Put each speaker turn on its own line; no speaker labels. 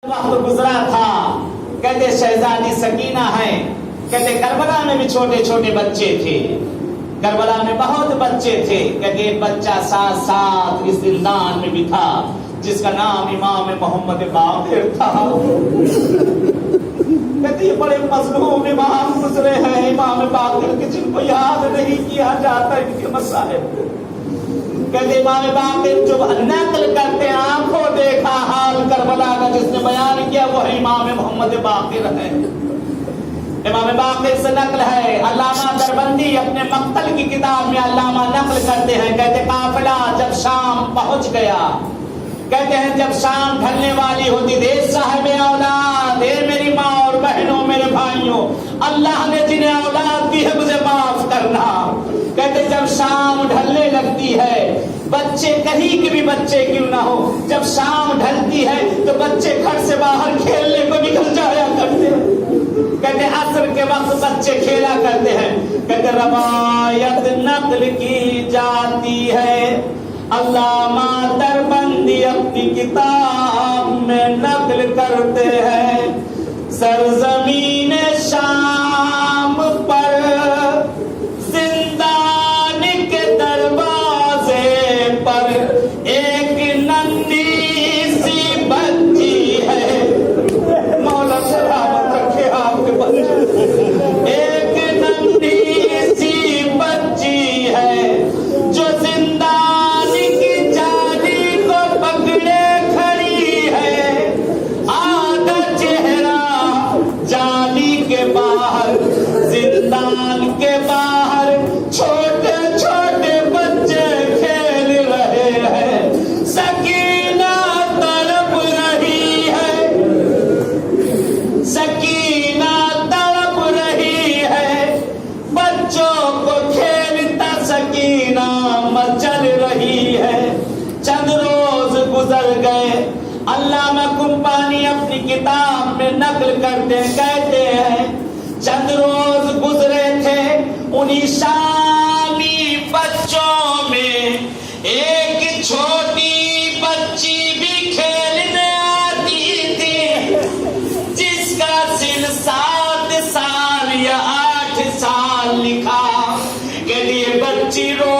وقت گزرا تھا، کہتے شہزادی سکینہ ہے، کہتے کربلا میں بھی چھوٹے چھوٹے بچے تھے، کربلا میں بہت بچے تھے، کہتے ایک بچہ ساتھ ساتھ اس زندان میں بھی تھا جس کا نام امام محمد باقر تھا۔ کہتے یہ بڑے مظلوم امام گزرے ہیں، امام باقر کے جن کو یاد نہیں کیا جاتا ان کے مسائل۔ کہتے امام باقر جو نقل کرتے آنکھوں دیکھا حال کربلا کا جس نے بیان کیا وہ امام محمد باقر ہے۔ امام باقر سے نقل ہے، علامہ دربندی اپنے مقتل کی کتاب میں علامہ نقل کرتے ہیں، کہتے قافلہ جب شام پہنچ گیا، کہتے ہیں جب شام ڈھلنے والی ہوتی تھی، صاحب اولاد، اے میری ماں اور بہنوں، میرے بھائیوں، اللہ نے جنہیں اولاد دی ہے مجھے معاف کرنا۔ کہتے جب شام ڈھلنے لگتی ہے، بچے کہیں کے بھی بچے کیوں نہ ہو، جب شام ڈھلتی ہے تو بچے گھر سے باہر کھیلنے کو نکل جایا کرتے ہیں۔ کہتے عصر کے وقت بچے کھیلا کرتے ہیں۔ کہتے روایت نقل کی جاتی ہے، علامہ دربندی اپنی کتاب میں نقل کرتے ہیں، سرزمین شام پر زندان کے دروازے پر ایک ننھی سی بچی ہے، مولا سلامت رکھے آپ کے بچے، ایک ننھی سی بچی ہے جو زندان کی جالی کو پکڑے کھڑی ہے، آدھا چہرہ جالی کے باہر، زندان کے باہر چھوٹے چھوٹے بچے کھیل رہے ہیں، سکینہ تڑپ رہی ہے، سکینہ تڑپ رہی ہے، بچوں کو کھیلتا سکینہ مچل رہی ہے۔ چند روز گزر گئے، علامہ کمپانی اپنی کتاب میں نقل کرتے کہتے ہیں چند روز گزرے تھے، انہی شامی بچوں میں ایک چھوٹی بچی بھی کھیلنے آتی تھی جس کا سن 7 سال یا 8 سال لکھا کہ یہ بچی رو